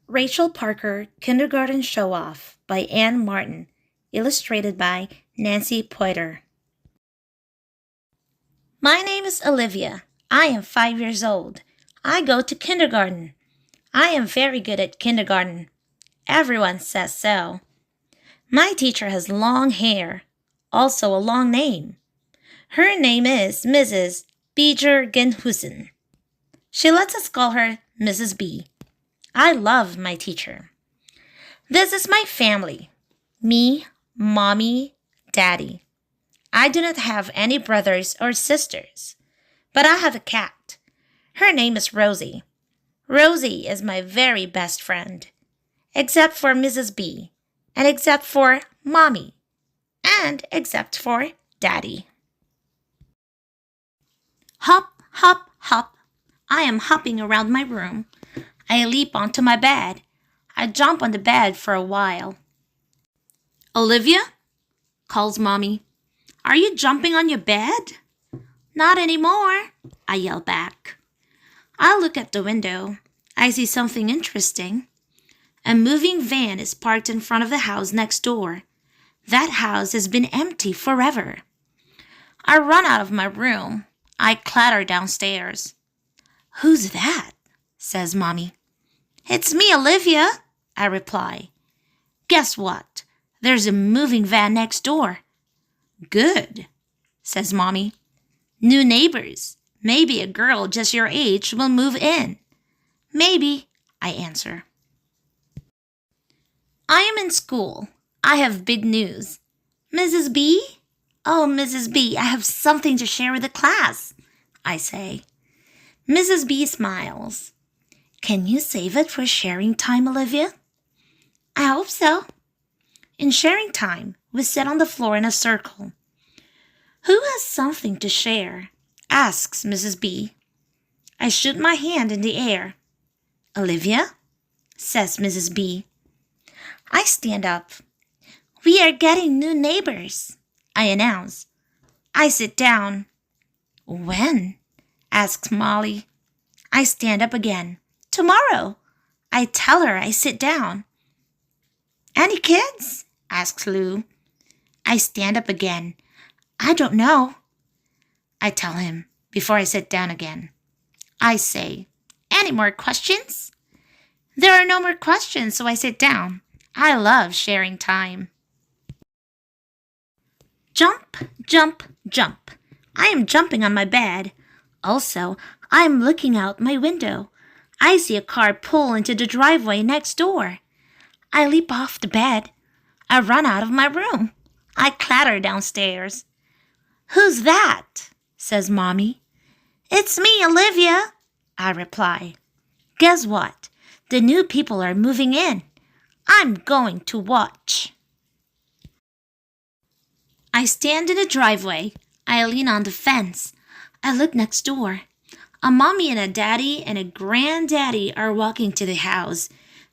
Rachel Parker Kindergarten Show Off by Anne Martin, illustrated by Nancy Poiter. My name is Olivia. I am 5 years old. I go to kindergarten. I am very good at kindergarten. Everyone says so. My teacher has long hair, also a long name. Her name is Mrs. Bejergenhusen. She lets us call her Mrs. B. I love my teacher. This is my family. Me, Mommy, Daddy. I do not have any brothers or sisters, but I have a cat. Her name is Rosie. Rosie is my very best friend, except for Mrs. B, and except for Mommy, and except for Daddy. Hop, hop, hop. I am hopping around my room. I leap onto my bed. I jump on the bed for a while. Olivia? Calls Mommy. Are you jumping on your bed? Not anymore, I yell back. I look at the window. I see something interesting. A moving van is parked in front of the house next door. That house has been empty forever. I run out of my room. I clatter downstairs. Who's that? Says Mommy. It's me, Olivia, I reply. Guess what? There's a moving van next door. Good, says Mommy. New neighbors. Maybe a girl just your age will move in. Maybe, I answer. I am in school. I have big news. Mrs. B? Oh, Mrs. B, I have something to share with the class, I say. Mrs. B smiles. Can you save it for sharing time, Olivia? I hope so. In sharing time, we sit on the floor in a circle. Who has something to share? Asks Mrs. B. I shoot my hand in the air. Olivia? Says Mrs. B. I stand up. We are getting new neighbors, I announce. I sit down. When? Asks Molly. I stand up again. Tomorrow. I tell her I sit down. Any kids? Asks Lou. I stand up again. I don't know. I tell him before I sit down again. I say, any more questions? There are no more questions, so I sit down. I love sharing time. Jump, jump, jump. I am jumping on my bed. Also, I am looking out my window. I see a car pull into the driveway next door. I leap off the bed. I run out of my room. I clatter downstairs. Who's that? Says Mommy. It's me, Olivia, I reply. Guess what? The new people are moving in. I'm going to watch. I stand in the driveway. I lean on the fence. I look next door. A mommy and a daddy and a granddaddy are walking to the house.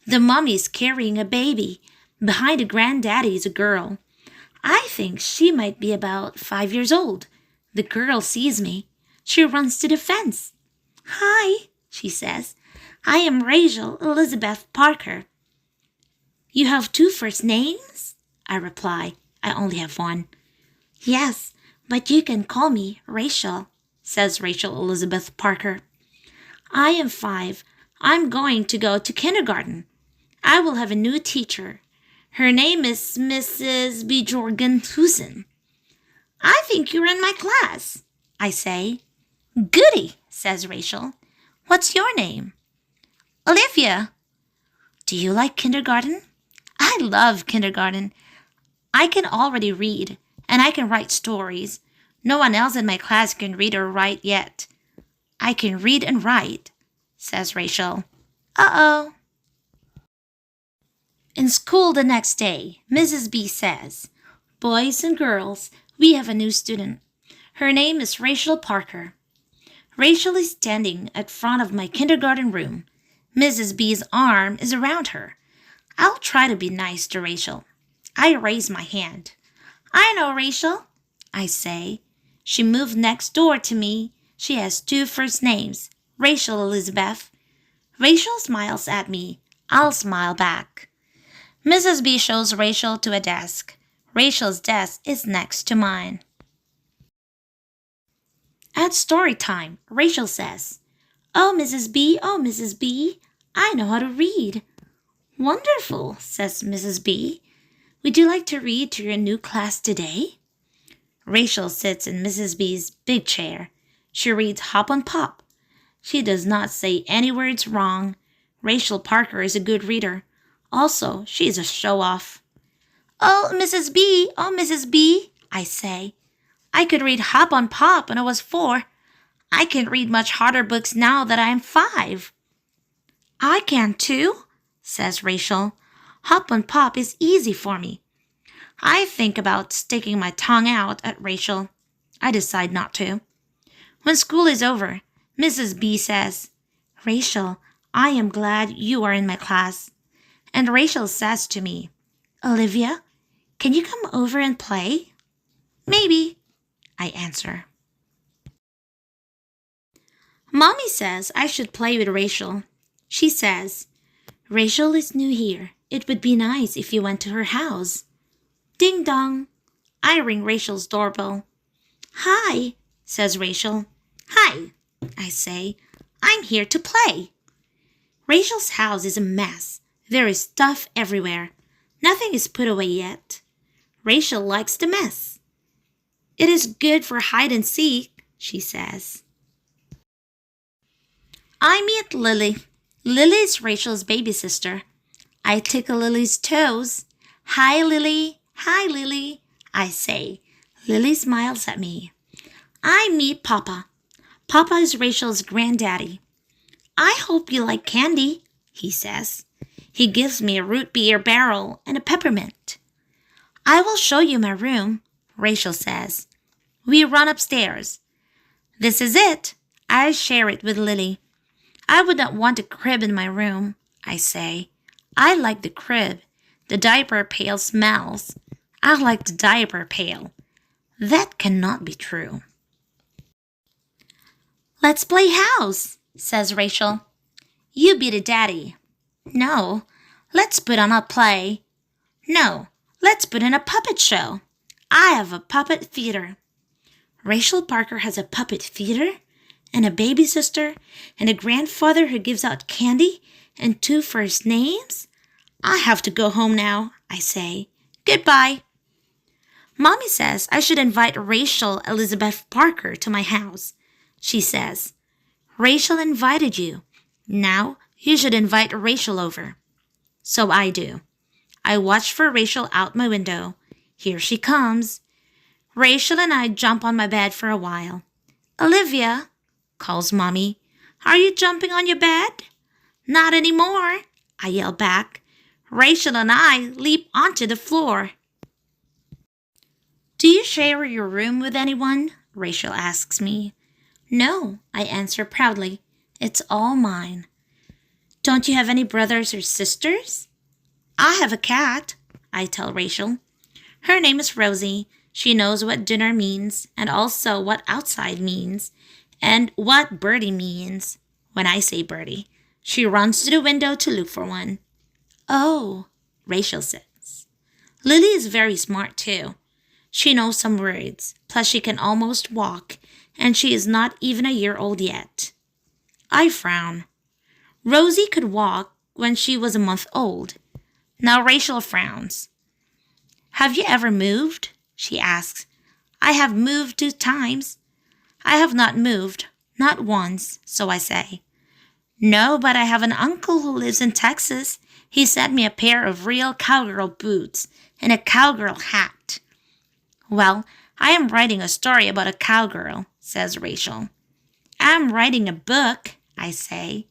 The mommy is carrying a baby. Behind the granddaddy is a girl. I think she might be about 5 years old. The girl sees me. She runs to the fence. Hi, she says. I am Raychel Elizabeth Parker. You have 2 first names? I reply. I only have 1. Yes, but you can call me Raychel, says Raychel Elizabeth Parker. I am 5. I'm going to go to kindergarten. I will have a new teacher. Her name is Mrs. Bejergenhusen. I think you're in my class, I say. Goody, says Raychel. What's your name? Olivia. Do you like kindergarten? I love kindergarten. I can already read, and I can write stories. No one else in my class can read or write yet. I can read and write, says Raychel. Uh-oh. In school the next day, Mrs. B says, Boys and girls, we have a new student. Her name is Raychel Parker. Raychel is standing at front of my kindergarten room. Mrs. B's arm is around her. I'll try to be nice to Raychel. I raise my hand. I know Raychel, I say. She moved next door to me. She has 2 first names, Raychel Elizabeth. Raychel smiles at me. I'll smile back. Mrs. B shows Raychel to a desk. Rachel's desk is next to mine. At story time, Raychel says, "Oh, Mrs. B, I know how to read." "Wonderful," says Mrs. B. "Would you like to read to your new class today?" Raychel sits in Mrs. B's big chair. She reads Hop on Pop. She does not say any words wrong. Raychel Parker is a good reader. Also, she is a show-off. Oh, Mrs. B, I say. "I could read Hop on Pop when I was 4. I can read much harder books now that I am 5. "I can too," says Raychel. "Hop on Pop is easy for me." I think about sticking my tongue out at Raychel. I decide not to. When school is over, Mrs. B says, "Raychel, I am glad you are in my class." And Raychel says to me, "Olivia, can you come over and play?" "Maybe," I answer. Mommy says I should play with Raychel. She says, "Raychel is new here. It would be nice if you went to her house." Ding dong. I ring Rachel's doorbell. "Hi," says Raychel. "Hi," I say. "I'm here to play." Rachel's house is a mess. There is stuff everywhere. Nothing is put away yet. Raychel likes the mess. "It is good for hide and seek," she says. I meet Lily. Lily is Rachel's baby sister. I tickle Lily's toes. "Hi, Lily. Hi, Lily," I say. Lily smiles at me. I meet Papa. Papa is Rachel's granddaddy. "I hope you like candy," he says. He gives me a root beer barrel and a peppermint. "I will show you my room," Raychel says. We run upstairs. "This is it." I share it with Lily. "I would not want a crib in my room," I say. I like the crib. The diaper pail smells. I like the diaper pail. That cannot be true. "Let's play house," says Raychel. "You be the daddy." "No, let's put on a play." "No, let's put in a puppet show." "I have a puppet theater." Raychel Parker has a puppet theater and a baby sister and a grandfather who gives out candy and 2 first names. I have to go home now, I say. Goodbye. Mommy says I should invite Raychel Elizabeth Parker to my house. She says, "Raychel invited you. Now you should invite Raychel over." So I do. I watch for Raychel out my window. Here she comes. Raychel and I jump on my bed for a while. "Olivia," calls Mommy, "are you jumping on your bed?" "Not anymore," I yell back. Raychel and I leap onto the floor. "Do you share your room with anyone?" Raychel asks me. "No," I answer proudly. "It's all mine." "Don't you have any brothers or sisters?" "I have a cat," I tell Raychel. Her name is Rosie. She knows what dinner means and also what outside means and what birdie means. When I say birdie, she runs to the window to look for one. "Oh," Raychel says. Lily is very smart too. She knows some words, plus she can almost walk, and she is not even a year old yet. I frown. Rosie could walk when she was a month old. Now Raychel frowns. "Have you ever moved?" she asks. "I have moved 2 times." "I have not moved, not once," so I say. "No, but I have an uncle who lives in Texas. He sent me a pair of real cowgirl boots and a cowgirl hat." "Well, I am writing a story about a cowgirl," says Raychel. "I'm writing a book," I say.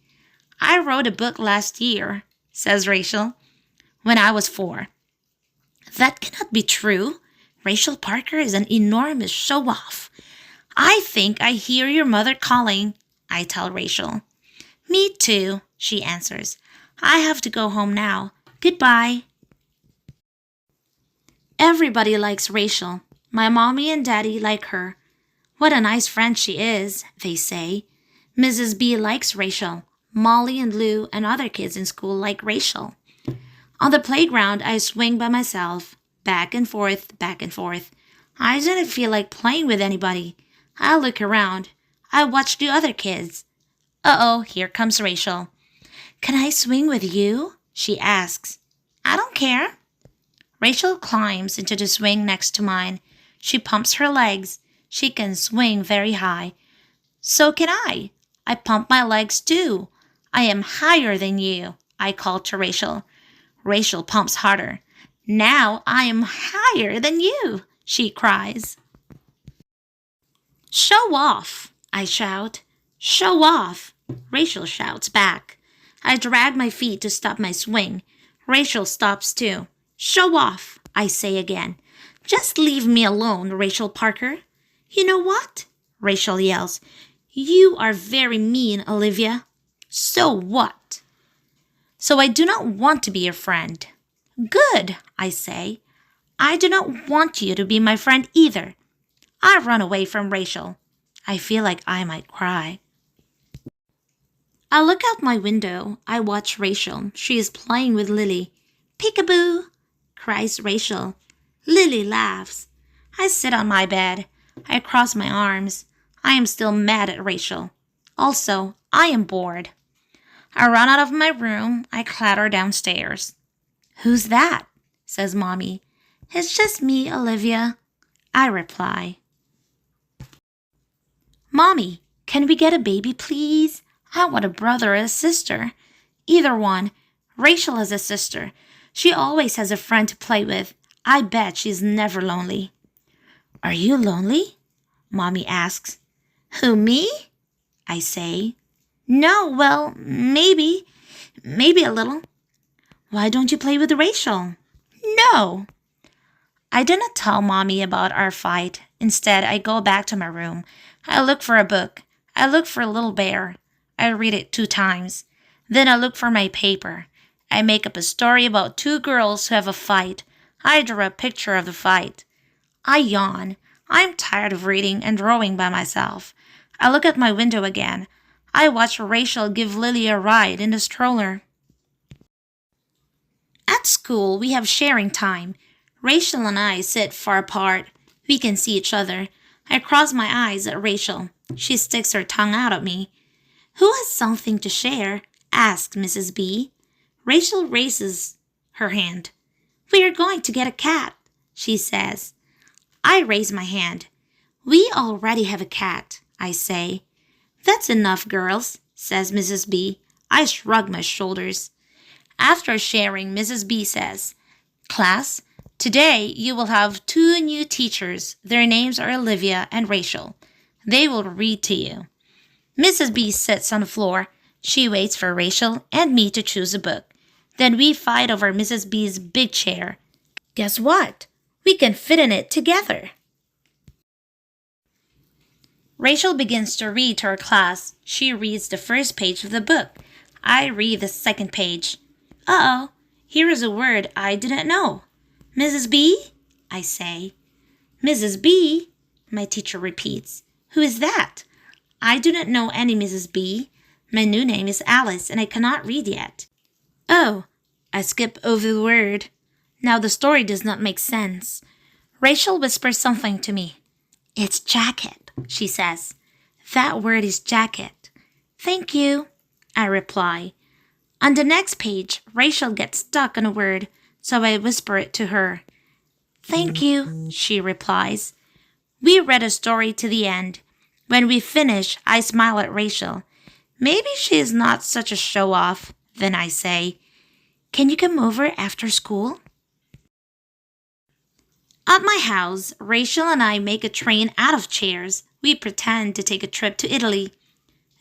"I wrote a book last year," says Raychel, "when I was 4. That cannot be true. Raychel Parker is an enormous show-off. "I think I hear your mother calling," I tell Raychel. "Me too," she answers. "I have to go home now. Goodbye." Everybody likes Raychel. My mommy and daddy like her. "What a nice friend she is," they say. Mrs. B likes Raychel. Molly and Lou and other kids in school like Rachel. On the playground, I swing by myself, back and forth, back and forth. I didn't feel like playing with anybody. I look around. I watch the other kids. Uh-oh, here comes Rachel. Can I swing with you? She asks. I don't care. Rachel climbs into the swing next to mine. She pumps her legs. She can swing very high. So can I. I pump my legs too. I am higher than you, I call to Rachel. Rachel pumps harder. Now I am higher than you, she cries. Show off, I shout. Show off, Rachel shouts back. I drag my feet to stop my swing. Rachel stops too. Show off, I say again. Just leave me alone, Rachel Parker. You know what? Rachel yells. You are very mean, Olivia. So what? So I do not want to be your friend. Good, I say. I do not want you to be my friend either. I run away from Rachel. I feel like I might cry. I look out my window. I watch Rachel. She is playing with Lily. Peekaboo, cries Rachel. Lily laughs. I sit on my bed. I cross my arms. I am still mad at Rachel. Also, I am bored. I run out of my room. I clatter downstairs. Who's that? Says Mommy. It's just me, Olivia. I reply. Mommy, can we get a baby, please? I want a brother or a sister. Either one. Rachel has a sister. She always has a friend to play with. I bet she's never lonely. Are you lonely? Mommy asks. Who, me? I say. No, well, maybe. Maybe a little. Why don't you play with Rachel? No. I didn't tell Mommy about our fight. Instead, I go back to my room. I look for a book. I look for Little Bear. I read it 2 times. Then I look for my paper. I make up a story about 2 girls who have a fight. I draw a picture of the fight. I yawn. I'm tired of reading and drawing by myself. I look at my window again. I watch Rachel give Lily a ride in the stroller. At school, we have sharing time. Rachel and I sit far apart. We can see each other. I cross my eyes at Rachel. She sticks her tongue out at me. Who has something to share? Asked Mrs. B. Rachel raises her hand. We are going to get a cat, she says. I raise my hand. We already have a cat, I say. That's enough, girls, says Mrs. B. I shrug my shoulders. After sharing, Mrs. B says, Class, today you will have 2 new teachers. Their names are Olivia and Rachel. They will read to you. Mrs. B sits on the floor. She waits for Rachel and me to choose a book. Then we fight over Mrs. B's big chair. Guess what? We can fit in it together. Rachel begins to read to her class. She reads the first page of the book. I read the second page. Uh-oh, here is a word I didn't know. Mrs. B? I say. Mrs. B? My teacher repeats. Who is that? I do not know any Mrs. B. My new name is Alice, and I cannot read yet. Oh, I skip over the word. Now the story does not make sense. Rachel whispers something to me. It's jacket, she says. That word is jacket. Thank you, I reply. On the next page, Rachel gets stuck on a word, so I whisper it to her. Thank you, she replies. We read a story to the end. When we finish, I smile at Rachel. Maybe she is not such a show-off. Then I say, Can you come over after school? At my house, Rachel and I make a train out of chairs. We pretend to take a trip to Italy.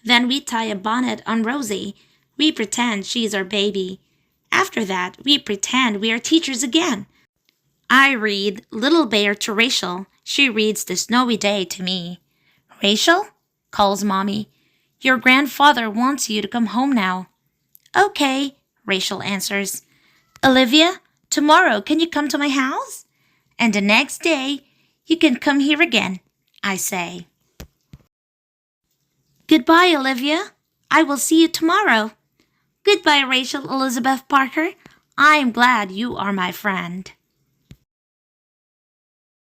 Then we tie a bonnet on Rosie. We pretend she's our baby. After that, we pretend we are teachers again. I read Little Bear to Rachel. She reads The Snowy Day to me. Rachel, calls Mommy, your grandfather wants you to come home now. Okay, Rachel answers. Olivia, tomorrow can you come to my house? And the next day, you can come here again, I say. Goodbye, Olivia, I will see you tomorrow. Goodbye, Rachel Elizabeth Parker. I am glad you are my friend.